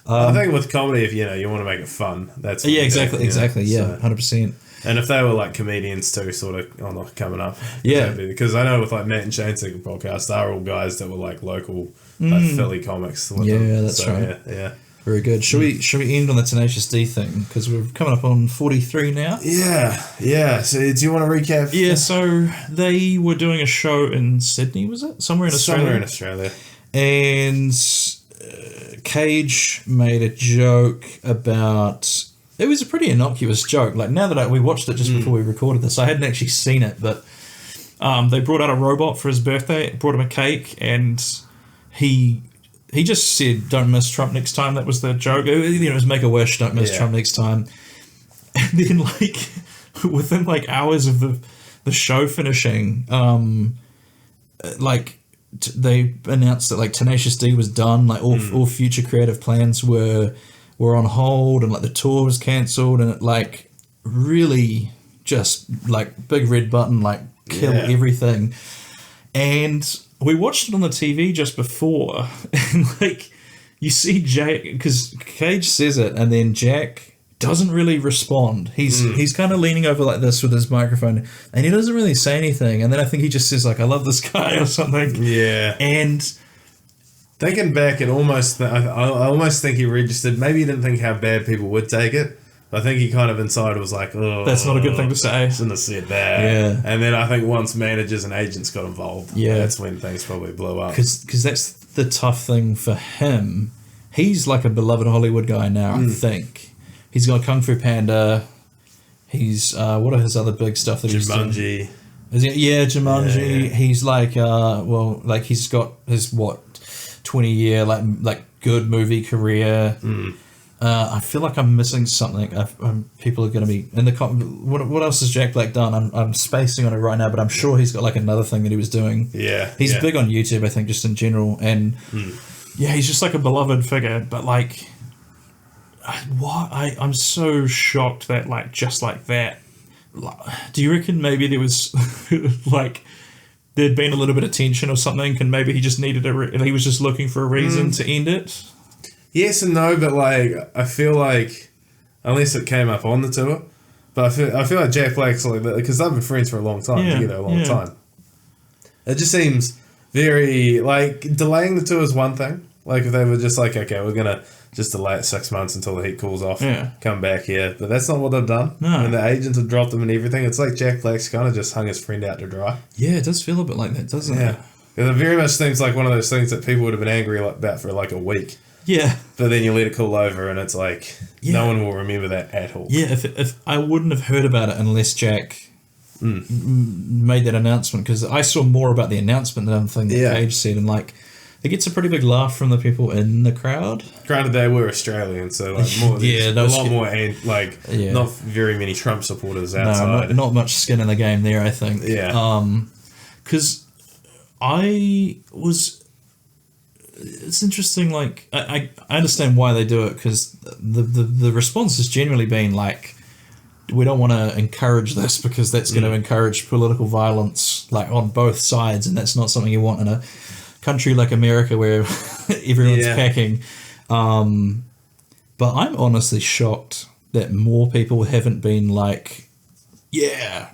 I think with comedy, if you want to make it fun, that's what exactly. 100%. And if they were comedians too, sort of coming up, because I know with Matt and Shane's podcast, they're all guys that were local Philly comics. That's right. Yeah. Very good. Should we end on the Tenacious D thing, because we're coming up on 43 now? Yeah. So do you want to recap? Yeah. So they were doing a show in Sydney, was it? Somewhere in Australia. And Cage made a joke about. It was a pretty innocuous joke. Now that we watched it just before we recorded this, I hadn't actually seen it, but they brought out a robot for his birthday, brought him a cake, and he just said, "Don't miss Trump next time." That was the joke. It was make a wish, don't miss Trump next time. And then within hours of the show finishing, they announced that Tenacious D was done. All future creative plans were on hold, and the tour was cancelled, and it really just big red button, kill everything. And we watched it on the TV just before, and you see Jack, because Cage says it, and then Jack doesn't really respond. He's kind of leaning over this with his microphone, and he doesn't really say anything. And then I think he just says I love this guy or something. Yeah. And Thinking back, I almost think he registered. Maybe he didn't think how bad people would take it. I think he kind of inside was like, oh, that's not a good thing to say. Shouldn't have said that. Yeah. And then I think once managers and agents got involved, that's when things probably blew up. Because that's the tough thing for him. He's like a beloved Hollywood guy now, I think. He's got Kung Fu Panda. He's, what are his other big stuff that he's doing? Jumanji. Jumanji. Yeah. He's like, he's got his, 20-year, like good movie career. I feel like I'm missing something. People are going to be in the what else has Jack Black done? I'm spacing on it right now, but I'm sure he's got like another thing that he was doing. He's big on YouTube, I think, just in general, and he's just like a beloved figure. But like, I'm so shocked that like just like that. Do you reckon maybe there was like there'd been a little bit of tension or something, and maybe he just needed he was just looking for a reason to end it? Yes and no, but like I feel like unless it came up on the tour, but I feel like Jack Black's like that because they've been friends for a long time, together a long time. It just seems very like delaying the tour is one thing. Like if they were just like, okay, we're gonna just delay it 6 months until the heat cools off, come back here, but that's not what they've done. No, and the agents have dropped them and everything. It's like Jack Black's kind of just hung his friend out to dry. Yeah, it does feel a bit like that, doesn't it? It very much seems like one of those things that people would have been angry about for like a week. Yeah. But then you let it cool over and it's like, no one will remember that at all. Yeah, if I wouldn't have heard about it unless Jack made that announcement, because I saw more about the announcement than anything that Cage said, and like, it gets a pretty big laugh from the people in the crowd. Granted, they were Australian, so like more, a lot more, not very many Trump supporters outside. No, not much skin in the game there, I think. Yeah. Because it's interesting, like, I understand why they do it, because the response has generally been like, we don't want to encourage this because that's going to encourage political violence, like, on both sides, and that's not something you want in a country like America where everyone's packing. But I'm honestly shocked that more people haven't been like, shoot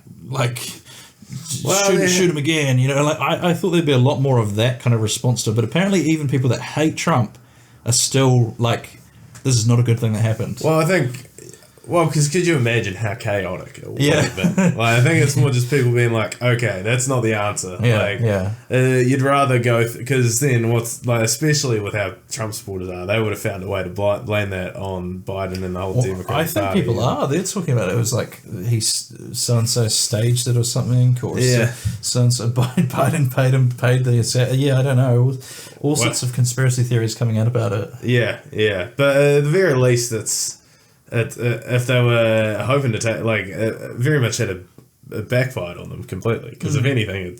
him again, you know. Like I thought there'd be a lot more of that kind of response to it, but apparently even people that hate Trump are still like, this is not a good thing that happened. Well, I think, because could you imagine how chaotic it would have been? Like, I think it's more just people being like, okay, that's not the answer. You'd rather go, because then what's, like, especially with how Trump supporters are, they would have found a way to blame that on Biden and the whole Democratic Party. I think people are. They're talking about it. It was like, so-and-so staged it or something, or so-and-so Biden paid the assassin. I don't know. All sorts of conspiracy theories coming out about it. Yeah. But at the very least, if they were hoping to take, like, very much had a backfired on them completely. Because if anything,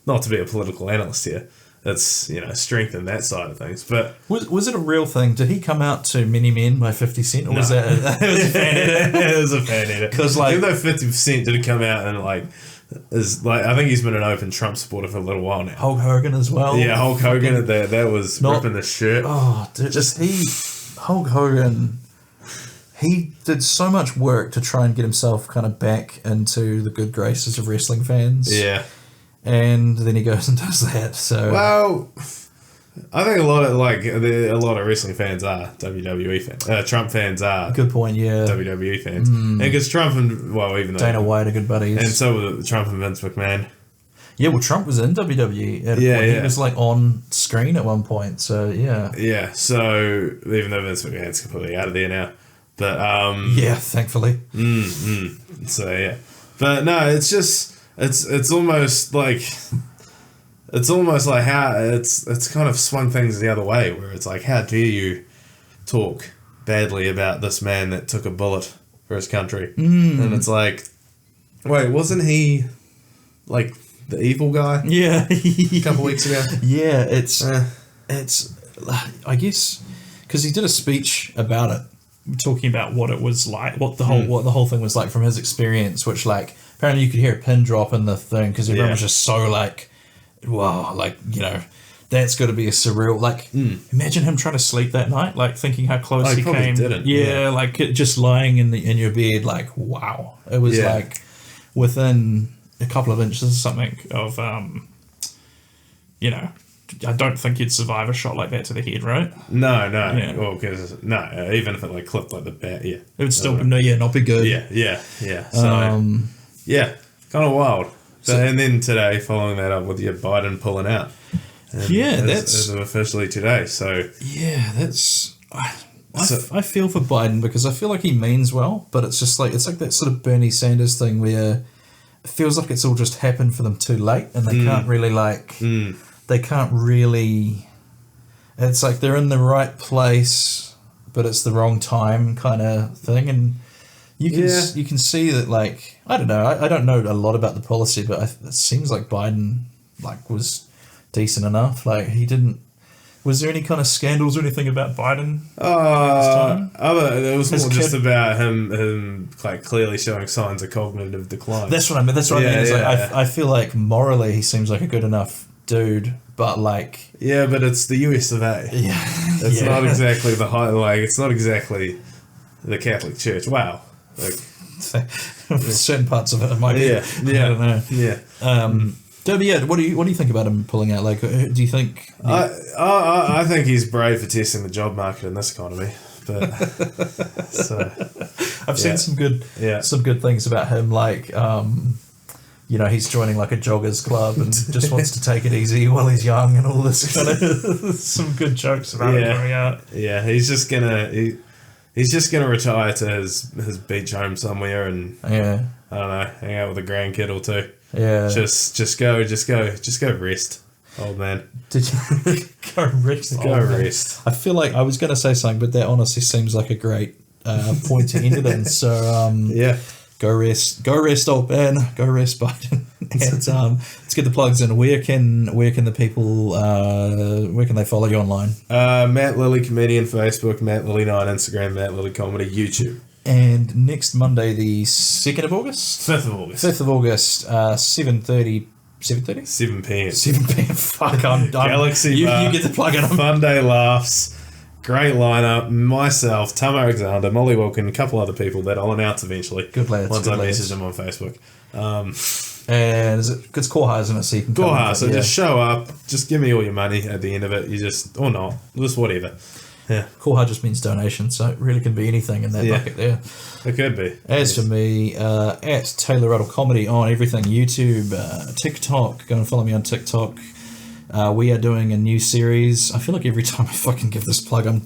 not to be a political analyst here, it's, strengthened that side of things. But was it a real thing? Did he come out to Many Men by 50 Cent? Or was that it was a fan edit? It was a fan edit. Because, like, even though 50 Cent did come out and, like, is like, I think he's been an open Trump supporter for a little while now. Hulk Hogan as well. Yeah, Hulk Hogan, that was ripping the shirt. Oh, dude, Hulk Hogan... He did so much work to try and get himself kind of back into the good graces of wrestling fans. Yeah. And then he goes and does that. So, well, I think a lot of wrestling fans are WWE fans. Trump fans are. Good point, yeah. WWE fans. And because Trump and, even though Dana White are good buddies. And so were Trump and Vince McMahon. Yeah, well, Trump was in WWE at a point. He was like on screen at one point. So, yeah. Yeah, so even though Vince McMahon's completely out of there now. But thankfully. So yeah, but no, it's just it's almost like how it's kind of swung things the other way, where it's like, how dare you talk badly about this man that took a bullet for his country? And it's like, wait, wasn't he like the evil guy? Yeah, a couple weeks ago. Yeah, it's I guess because he did a speech about it, talking about what it was like, what the whole thing was like from his experience, which, like, apparently you could hear a pin drop in the thing because everyone was just so like, wow, like, that's got to be a surreal, like, imagine him trying to sleep that night, like, thinking how close he came. Didn't. Like, just lying in your bed, like, wow, it was like within a couple of inches or something of I don't think you'd survive a shot like that to the head, right? No. Yeah. Well, because even if it like clipped like the back, yeah, it would still not be good. Yeah. So yeah, kind of wild. And then today, following that up with Biden pulling out. As of officially today. So yeah, that's. I feel for Biden because I feel like he means well, but it's just like that sort of Bernie Sanders thing where it feels like it's all just happened for them too late, and they can't really they can't really. It's like they're in the right place, but it's the wrong time kind of thing, and you can see that like I don't know. I don't know a lot about the policy, but it seems like Biden was decent enough. Like he didn't. Was there any kind of scandals or anything about Biden? It was more just about him like clearly showing signs of cognitive decline. That's what I mean. I feel like morally he seems like a good enough dude, but like but it's the US of A. Yeah, it's not exactly the high. Like it's not exactly the Catholic Church. Wow. Like, certain parts of it might be. I don't know. What do you think about him pulling out? Like, do you think? I think he's brave for testing the job market in this economy. But I've seen some good things about him. Like, he's joining like a joggers club and just wants to take it easy while he's young and all this kind of some good jokes about him coming out. Yeah, he's just gonna retire to his beach home somewhere and I don't know, hang out with a grandkid or two. Yeah. Just go rest, old man. Did you go rest? Rest. I feel like I was going to say something, but that honestly seems like a great point to end it in. So go rest, old man. Go rest, Biden. And let's get the plugs in. Where can the people where can they follow you online? Matt Lilly comedian Facebook, Matt Lilly 9 Instagram, Matt Lilly comedy YouTube. And next Monday, the 2nd of August? 5th of August. 5th of August, 7:30? 7 p.m. 7 p.m. Fuck, I'm Galaxy Bar. You get the plug in. Funday Laughs. Great lineup. Myself, Tom Alexander, Molly Wilkin, a couple other people that I'll announce eventually. Good lads. Once I message them on Facebook. And it's Koha, isn't it? So you can Koha, so just show up. Just give me all your money at the end of it. Or not. Just whatever. Yeah. Koha just means donation, so it really can be anything in that bucket there. It could be. As for me, at Taylor Ruddle Comedy on everything, YouTube, TikTok. Go and follow me on TikTok. We are doing a new series. I feel like every time I fucking give this plug, I'm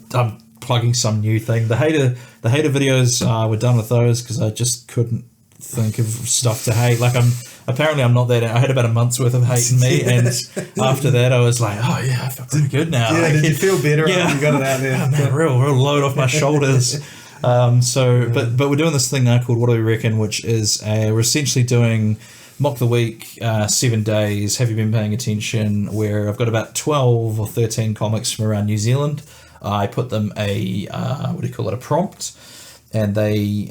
plugging some new thing. The hater videos, we're done with those because I just couldn't think of stuff to hate. Like I'm not that. I had about a month's worth of hate in me, and after that, I was like, oh yeah, I feel pretty good now. Yeah, did you feel better after you got it out there? Oh, man, real load off my shoulders. But we're doing this thing now called What Do We Reckon, which is we're essentially doing Mock the Week, 7 days. Have you been paying attention? Where I've got about 12 or 13 comics from around New Zealand. I put them a prompt. And they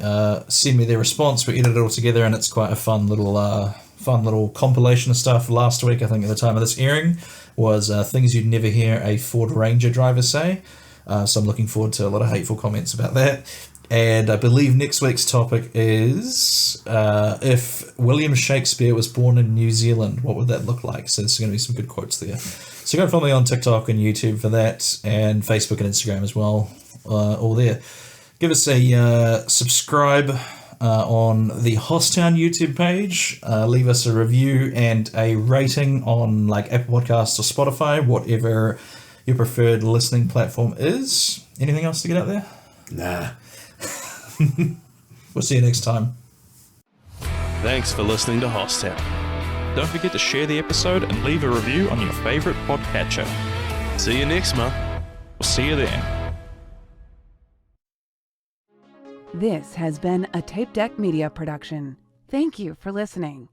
send me their response. We edit it all together, and it's quite a fun little compilation of stuff. Last week, I think at the time of this airing, was things you'd never hear a Ford Ranger driver say. So I'm looking forward to a lot of hateful comments about that. And I believe next week's topic is if William Shakespeare was born in New Zealand, what would that look like? So there's going to be some good quotes there. So go and follow me on TikTok and YouTube for that, and Facebook and Instagram as well, all there. Give us a subscribe on the Hosstown YouTube page. Leave us a review and a rating on like Apple Podcasts or Spotify, whatever your preferred listening platform is. Anything else to get out there? Nah. We'll see you next time. Thanks for listening to Hosstown. Don't forget to share the episode and leave a review on your favourite podcatcher. See you next month. We'll see you then. This has been a Tape Deck Media production. Thank you for listening.